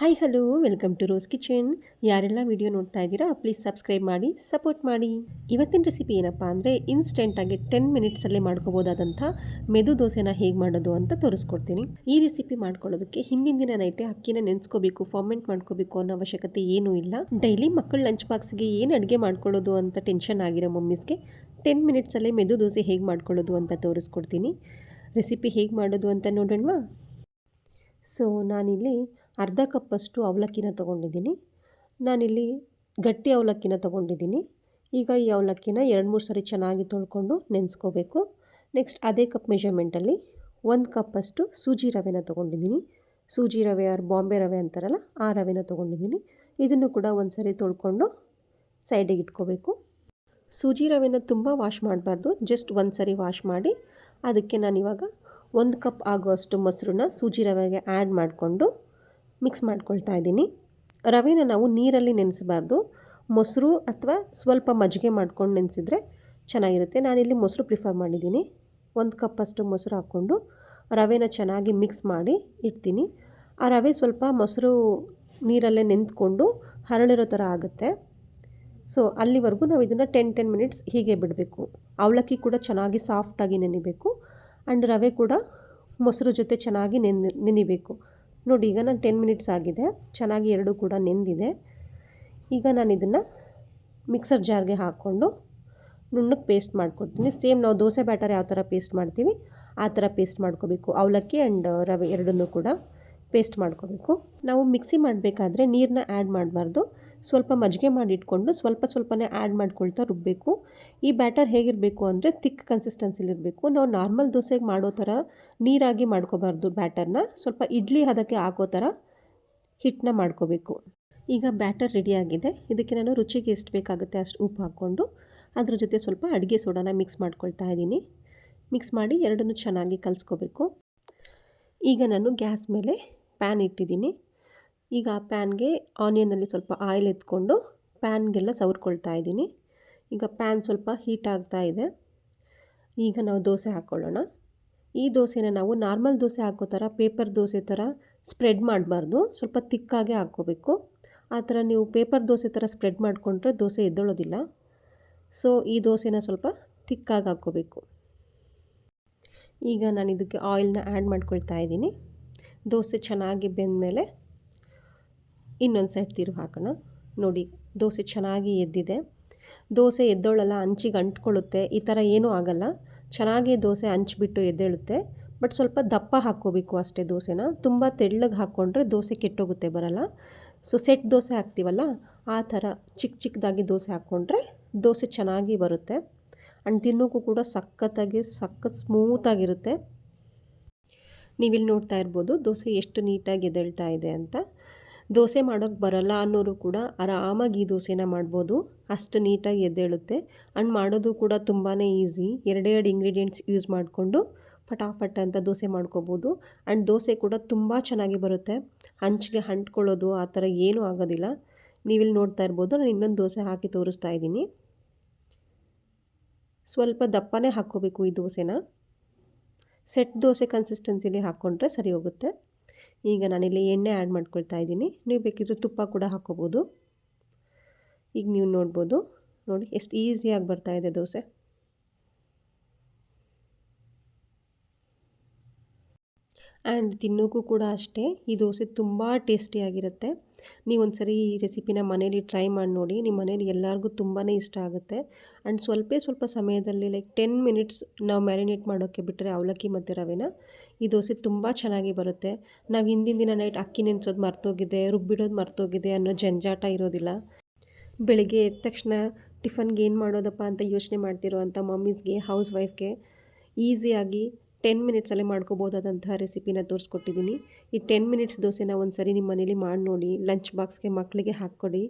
Hi hello welcome to rose kitchen. ಯಾರೆಲ್ಲ video ನೋಡ್ತಾ ಇದ್ದೀರಾ ಪ್ಲೀಸ್ ಸಬ್ಸ್ಕ್ರೈಬ್ ಮಾಡಿ ಸಪೋರ್ಟ್ ಮಾಡಿ. ಇವತ್ತಿನ ರೆಸಿಪಿ ಏನಪ್ಪ ಅಂದರೆ ಇನ್ಸ್ಟೆಂಟಾಗಿ 10 ಮಿನಿಟ್ಸಲ್ಲಿ ಮಾಡ್ಕೋಬೋದಾದಂಥ ಮೆದು ದೋಸೆನ ಹೇಗೆ ಮಾಡೋದು ಅಂತ ತೋರಿಸ್ಕೊಡ್ತೀನಿ. ಈ ರೆಸಿಪಿ ಮಾಡ್ಕೊಳ್ಳೋದಕ್ಕೆ ಹಿಂದಿನ ದಿನ ನೈಟೇ ಅಕ್ಕಿನ ನೆನೆಸ್ಕೋಬೇಕು, ಫಾರ್ಮೆಂಟ್ ಮಾಡ್ಕೋಬೇಕು ಅನ್ನೋ ಅವಶ್ಯಕತೆ ಏನೂ ಇಲ್ಲ. ಡೈಲಿ ಮಕ್ಕಳ ಲಂಚ್ ಬಾಕ್ಸ್ಗೆ ಏನು ಅಡುಗೆ ಮಾಡ್ಕೊಳ್ಳೋದು ಅಂತ ಟೆನ್ಷನ್ ಆಗಿರೋ ಮಮ್ಮೀಸ್ಗೆ 10 ಮಿನಿಟ್ಸಲ್ಲೇ ಮೆದು ದೋಸೆ ಹೇಗೆ ಮಾಡ್ಕೊಳ್ಳೋದು ಅಂತ ತೋರಿಸ್ಕೊಡ್ತೀನಿ. ರೆಸಿಪಿ ಹೇಗೆ ಮಾಡೋದು ಅಂತ ನೋಡೋಣವಾ? ಸೊ ನಾನಿಲ್ಲಿ ಅರ್ಧ ಕಪ್ಪಷ್ಟು ಅವಲಕ್ಕಿನ ತೊಗೊಂಡಿದ್ದೀನಿ. ನಾನಿಲ್ಲಿ ಗಟ್ಟಿ ಅವಲಕ್ಕಿನ ತೊಗೊಂಡಿದ್ದೀನಿ. ಈಗ ಈ ಅವಲಕ್ಕಿನ 2-3 ಸರಿ ಚೆನ್ನಾಗಿ ತೊಳ್ಕೊಂಡು ನೆನೆಸ್ಕೋಬೇಕು. ನೆಕ್ಸ್ಟ್ ಅದೇ ಕಪ್ ಮೆಜರ್ಮೆಂಟಲ್ಲಿ 1 ಕಪ್ಪಷ್ಟು ಸೂಜಿ ರವೆನ ತೊಗೊಂಡಿದ್ದೀನಿ. ಸೂಜಿ ರವೆ ಆರ್ ಬಾಂಬೆ ರವೆ ಅಂತಾರಲ್ಲ ಆ ರವೆನ ತೊಗೊಂಡಿದ್ದೀನಿ. ಇದನ್ನು ಕೂಡ ಒಂದು ಸರಿ ತೊಳ್ಕೊಂಡು ಸೈಡಿಗೆ ಇಟ್ಕೋಬೇಕು. ಸೂಜಿ ರವೆನ ತುಂಬ ವಾಶ್ ಮಾಡಬಾರ್ದು, ಜಸ್ಟ್ ಒಂದು ಸರಿ ವಾಶ್ ಮಾಡಿ ಅದಕ್ಕೆ ನಾನಿವಾಗ 1 ಕಪ್ ಆಗುವಷ್ಟು ಮೊಸರನ್ನ ಸೂಜಿ ರವೆಗೆ ಆ್ಯಡ್ ಮಾಡಿಕೊಂಡು ಮಿಕ್ಸ್ ಮಾಡ್ಕೊಳ್ತಾ ಇದ್ದೀನಿ. ರವೆನ ನಾವು ನೀರಲ್ಲಿ ನೆನೆಸಬಾರ್ದು, ಮೊಸರು ಅಥವಾ ಸ್ವಲ್ಪ ಮಜ್ಜಿಗೆ ಮಾಡ್ಕೊಂಡು ನೆನೆಸಿದ್ರೆ ಚೆನ್ನಾಗಿರುತ್ತೆ. ನಾನಿಲ್ಲಿ ಮೊಸರು ಪ್ರಿಫರ್ ಮಾಡಿದ್ದೀನಿ. 1 ಕಪ್ಪಷ್ಟು ಮೊಸರು ಹಾಕ್ಕೊಂಡು ರವೆನ ಚೆನ್ನಾಗಿ ಮಿಕ್ಸ್ ಮಾಡಿ ಇಡ್ತೀನಿ. ಆ ರವೆ ಸ್ವಲ್ಪ ಮೊಸರು ನೀರಲ್ಲೇ ನೆಂದ್ಕೊಂಡು ಹರಳಿರೋ ಥರ ಆಗುತ್ತೆ. ಸೊ ಅಲ್ಲಿವರೆಗೂ ನಾವು ಇದನ್ನು 10 ಮಿನಿಟ್ಸ್ ಹೀಗೆ ಬಿಡಬೇಕು. ಅವಲಕ್ಕಿ ಕೂಡ ಚೆನ್ನಾಗಿ ಸಾಫ್ಟಾಗಿ ನೆನಿಬೇಕು ಆ್ಯಂಡ್ ರವೆ ಕೂಡ ಮೊಸರು ಜೊತೆ ಚೆನ್ನಾಗಿ ನೆನಿಬೇಕು. ನೋಡಿ ಈಗ ನಾನು 10 ಮಿನಿಟ್ಸ್ ಆಗಿದೆ, ಚೆನ್ನಾಗಿ ಎರಡೂ ಕೂಡ ನೆಂದಿದೆ. ಈಗ ನಾನು ಇದನ್ನು ಮಿಕ್ಸರ್ ಜಾರ್ಗೆ ಹಾಕ್ಕೊಂಡು ನುಣ್ಣಗೆ ಪೇಸ್ಟ್ ಮಾಡ್ಕೊಡ್ತೀನಿ. ಸೇಮ್ ನಾವು ದೋಸೆ ಬ್ಯಾಟರ್ ಯಾವ ಥರ ಪೇಸ್ಟ್ ಮಾಡ್ತೀವಿ ಆ ಥರ ಪೇಸ್ಟ್ ಮಾಡ್ಕೋಬೇಕು. ಅವಲಕ್ಕಿ ಆ್ಯಂಡ್ ರವೆ ಎರಡನ್ನೂ ಕೂಡ ಪೇಸ್ಟ್ ಮಾಡ್ಕೋಬೇಕು. ನಾವು ಮಿಕ್ಸಿ ಮಾಡಬೇಕಾದ್ರೆ ನೀರನ್ನ ಆ್ಯಡ್ ಮಾಡಬಾರ್ದು, ಸ್ವಲ್ಪ ಮಜ್ಜಿಗೆ ಮಾಡಿಟ್ಕೊಂಡು ಸ್ವಲ್ಪನೇ ಆ್ಯಡ್ ಮಾಡ್ಕೊಳ್ತಾ ರುಬ್ಬಬೇಕು. ಈ ಬ್ಯಾಟರ್ ಹೇಗಿರಬೇಕು ಅಂದರೆ ಥಿಕ್ ಕನ್ಸಿಸ್ಟೆನ್ಸಿಲಿರಬೇಕು. ನಾವು ನಾರ್ಮಲ್ ದೋಸೆಗೆ ಮಾಡೋ ಥರ ನೀರಾಗಿ ಮಾಡ್ಕೋಬಾರ್ದು. ಬ್ಯಾಟರ್ನ ಸ್ವಲ್ಪ ಇಡ್ಲಿ ಹದಕ್ಕೆ ಹಾಕೋ ಥರ ಹಿಟ್ಟನ್ನ ಮಾಡ್ಕೋಬೇಕು. ಈಗ ಬ್ಯಾಟರ್ ರೆಡಿಯಾಗಿದೆ. ಇದಕ್ಕೆ ನಾನು ರುಚಿಗೆ ಎಷ್ಟು ಬೇಕಾಗುತ್ತೆ ಅಷ್ಟು ಉಪ್ಪು ಹಾಕ್ಕೊಂಡು ಅದ್ರ ಜೊತೆ ಸ್ವಲ್ಪ ಅಡುಗೆ ಸೋಡಾನ ಮಿಕ್ಸ್ ಮಾಡ್ಕೊಳ್ತಾ ಇದ್ದೀನಿ. ಮಿಕ್ಸ್ ಮಾಡಿ ಎರಡನ್ನೂ ಚೆನ್ನಾಗಿ ಕಲಿಸ್ಕೋಬೇಕು. ಈಗ ನಾನು ಗ್ಯಾಸ್ ಮೇಲೆ ಪ್ಯಾನ್ ಇಟ್ಟಿದ್ದೀನಿ. ಈಗ ಆ ಪ್ಯಾನ್ಗೆ ಆನಿಯನಲ್ಲಿ ಸ್ವಲ್ಪ ಆಯಿಲ್ ಎತ್ಕೊಂಡು ಪ್ಯಾನ್ಗೆಲ್ಲ ಸವರ್ಕೊಳ್ತಾ ಇದ್ದೀನಿ. ಈಗ ಪ್ಯಾನ್ ಸ್ವಲ್ಪ ಹೀಟ್ ಆಗ್ತಾ ಇದೆ. ಈಗ ನಾವು ದೋಸೆ ಹಾಕ್ಕೊಳ್ಳೋಣ. ಈ ದೋಸೆನ ನಾವು ನಾರ್ಮಲ್ ದೋಸೆ ಹಾಕೋ ಥರ ಪೇಪರ್ ದೋಸೆ ಥರ ಸ್ಪ್ರೆಡ್ ಮಾಡಬಾರ್ದು, ಸ್ವಲ್ಪ ತಿಕ್ಕಾಗೆ ಹಾಕ್ಕೋಬೇಕು. ಆ ಥರ ನೀವು ಪೇಪರ್ ದೋಸೆ ಥರ ಸ್ಪ್ರೆಡ್ ಮಾಡಿಕೊಂಡ್ರೆ ದೋಸೆ ಎದ್ದೊಳ್ಳೋದಿಲ್ಲ. ಸೊ ಈ ದೋಸೆನ ಸ್ವಲ್ಪ ತಿಕ್ಕಾಗಿ ಹಾಕ್ಕೋಬೇಕು. ಈಗ ನಾನು ಇದಕ್ಕೆ ಆಯಿಲ್ನ ಆ್ಯಡ್ ಮಾಡ್ಕೊಳ್ತಾ ಇದ್ದೀನಿ. ದೋಸೆ ಚೆನ್ನಾಗಿ ಬೆಂದಮೇಲೆ ಇನ್ನೊಂದು ಸೈಡ್ ತಿರುವು ಹಾಕೋಣ. ನೋಡಿ ದೋಸೆ ಚೆನ್ನಾಗಿ ಎದ್ದಿದೆ. ದೋಸೆ ಎದ್ದೋಳಲ್ಲ, ಅಂಚಿಗೆ ಅಂಟ್ಕೊಳ್ಳುತ್ತೆ, ಈ ಥರ ಏನೂ ಆಗಲ್ಲ. ಚೆನ್ನಾಗಿ ದೋಸೆ ಹಂಚ್ಬಿಟ್ಟು ಎದ್ದೇಳುತ್ತೆ. ಬಟ್ ಸ್ವಲ್ಪ ದಪ್ಪ ಹಾಕ್ಕೋಬೇಕು ಅಷ್ಟೇ ದೋಸೆನ. ತುಂಬ ತೆಳ್ಳಗೆ ಹಾಕ್ಕೊಂಡ್ರೆ ದೋಸೆ ಕೆಟ್ಟೋಗುತ್ತೆ, ಬರಲ್ಲ. ಸೊ ಸೆಟ್ ದೋಸೆ ಹಾಕ್ತೀವಲ್ಲ ಆ ಥರ ಚಿಕ್ಕದಾಗಿ ದೋಸೆ ಹಾಕ್ಕೊಂಡ್ರೆ ದೋಸೆ ಚೆನ್ನಾಗಿ ಬರುತ್ತೆ ಆ್ಯಂಡ್ ತಿನ್ನೋಕ್ಕೂ ಕೂಡ ಸಖತ್ ಸ್ಮೂತಾಗಿರುತ್ತೆ. ನೀವಿಲ್ಲಿ ನೋಡ್ತಾ ಇರ್ಬೋದು ದೋಸೆ ಎಷ್ಟು ನೀಟಾಗಿ ಎದ್ದೇಳ್ತಾ ಇದೆ ಅಂತ. ದೋಸೆ ಮಾಡೋಕ್ಕೆ ಬರಲ್ಲ ಅನ್ನೋರು ಕೂಡ ಆರಾಮಾಗಿ ಈ ದೋಸೆನ ಮಾಡ್ಬೋದು, ಅಷ್ಟು ನೀಟಾಗಿ ಎದ್ದೇಳುತ್ತೆ. ಆ್ಯಂಡ್ ಮಾಡೋದು ಕೂಡ ತುಂಬಾ ಈಸಿ. ಎರಡೆರಡು ಇಂಗ್ರೀಡಿಯೆಂಟ್ಸ್ ಯೂಸ್ ಮಾಡಿಕೊಂಡು ಫಟಾಫಟ್ ಅಂತ ದೋಸೆ ಮಾಡ್ಕೋಬೋದು. ಆ್ಯಂಡ್ ದೋಸೆ ಕೂಡ ತುಂಬ ಚೆನ್ನಾಗಿ ಬರುತ್ತೆ. ಹಂಚಿಗೆ ಅಂಟ್ಕೊಳ್ಳೋದು ಆ ಥರ ಏನೂ ಆಗೋದಿಲ್ಲ. ನೀವಿಲ್ಲಿ ನೋಡ್ತಾ ಇರ್ಬೋದು ನಾನು ಇನ್ನೊಂದು ದೋಸೆ ಹಾಕಿ ತೋರಿಸ್ತಾ ಇದ್ದೀನಿ. ಸ್ವಲ್ಪ ದಪ್ಪನೇ ಹಾಕ್ಕೋಬೇಕು ಈ ದೋಸೆನ. ಸೆಟ್ ದೋಸೆ ಕನ್ಸಿಸ್ಟೆನ್ಸಿಲಿ ಹಾಕ್ಕೊಂಡ್ರೆ ಸರಿ ಹೋಗುತ್ತೆ. ಈಗ ನಾನಿಲ್ಲಿ ಎಣ್ಣೆ ಆ್ಯಡ್ ಮಾಡ್ಕೊಳ್ತಾ ಇದ್ದೀನಿ. ನೀವು ಬೇಕಿದ್ರೆ ತುಪ್ಪ ಕೂಡ ಹಾಕ್ಕೋಬೋದು. ಈಗ ನೀವು ನೋಡ್ಬೋದು, ನೋಡಿ ಎಷ್ಟು ಈಸಿಯಾಗಿ ಬರ್ತಾಯಿದೆ ದೋಸೆ. ಆ್ಯಂಡ್ ತಿನ್ನೋಕ್ಕೂ ಕೂಡ ಅಷ್ಟೇ ಈ ದೋಸೆ ತುಂಬ ಟೇಸ್ಟಿಯಾಗಿರುತ್ತೆ. ನೀವೊಂದು ಸರಿ ಈ ರೆಸಿಪಿನ ಮನೇಲಿ ಟ್ರೈ ಮಾಡಿ ನೋಡಿ. ನಿಮ್ಮ ಮನೇಲಿ ಎಲ್ಲರಿಗೂ ತುಂಬಾ ಇಷ್ಟ ಆಗುತ್ತೆ. ಆ್ಯಂಡ್ ಸ್ವಲ್ಪ ಸಮಯದಲ್ಲಿ ಲೈಕ್ 10 ಮಿನಿಟ್ಸ್ ನಾವು ಮ್ಯಾರಿನೇಟ್ ಮಾಡೋಕ್ಕೆ ಬಿಟ್ಟರೆ ಅವಲಕ್ಕಿ ಮತ್ತು ರವೆನ, ಈ ದೋಸೆ ತುಂಬ ಚೆನ್ನಾಗಿ ಬರುತ್ತೆ. ನಾವು ಹಿಂದಿನ ದಿನ ನೈಟ್ ಅಕ್ಕಿ ನೆನೆಸೋದು ಮರ್ತೋಗಿದೆ, ರುಬ್ಬಿಡೋದು ಮರ್ತೋಗಿದೆ ಅನ್ನೋ ಜಂಜಾಟ ಇರೋದಿಲ್ಲ. ಬೆಳಗ್ಗೆ ಎದ್ದ ತಕ್ಷಣ ಟಿಫನ್ಗೆ ಏನು ಮಾಡೋದಪ್ಪ ಅಂತ ಯೋಚನೆ ಮಾಡ್ತಿರೋ ಅಂಥ ಮಮ್ಮೀಸ್ಗೆ, ಹೌಸ್ ವೈಫ್ಗೆ ಈಸಿಯಾಗಿ 10 ಮಿನಿಟ್ಸಲ್ಲೇ ಮಾಡ್ಕೋಬೋದಾದಂಥ ರೆಸಿಪಿನ ತೋರಿಸ್ಕೊಟ್ಟಿದ್ದೀನಿ. ಈ 10 ಮಿನಿಟ್ಸ್ ದೋಸೆನ ಒಂದು ಸರಿ ನಿಮ್ಮ ಮನೇಲಿ ಮಾಡಿ ನೋಡಿ. ಲಂಚ್ ಬಾಕ್ಸ್ಗೆ ಮಕ್ಕಳಿಗೆ ಹಾಕ್ಕೊಡಿ.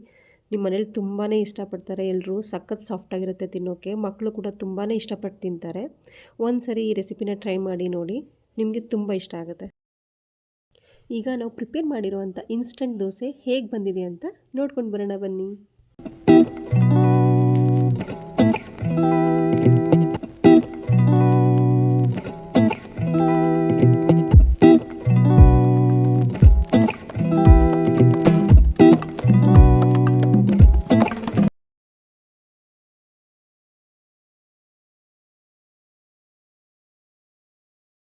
ನಿಮ್ಮ ಮನೇಲಿ ತುಂಬಾ ಇಷ್ಟಪಡ್ತಾರೆ ಎಲ್ಲರೂ. ಸಖತ್ ಸಾಫ್ಟಾಗಿರುತ್ತೆ ತಿನ್ನೋಕ್ಕೆ. ಮಕ್ಕಳು ಕೂಡ ತುಂಬಾ ಇಷ್ಟಪಟ್ಟು ತಿಂತಾರೆ. ಒಂದು ಸರಿ ಈ ರೆಸಿಪಿನ ಟ್ರೈ ಮಾಡಿ ನೋಡಿ, ನಿಮಗೆ ತುಂಬ ಇಷ್ಟ ಆಗುತ್ತೆ. ಈಗ ನಾವು ಪ್ರಿಪೇರ್ ಮಾಡಿರುವಂಥ ಇನ್ಸ್ಟೆಂಟ್ ದೋಸೆ ಹೇಗೆ ಬಂದಿದೆ ಅಂತ ನೋಡ್ಕೊಂಡು ಬರೋಣ ಬನ್ನಿ.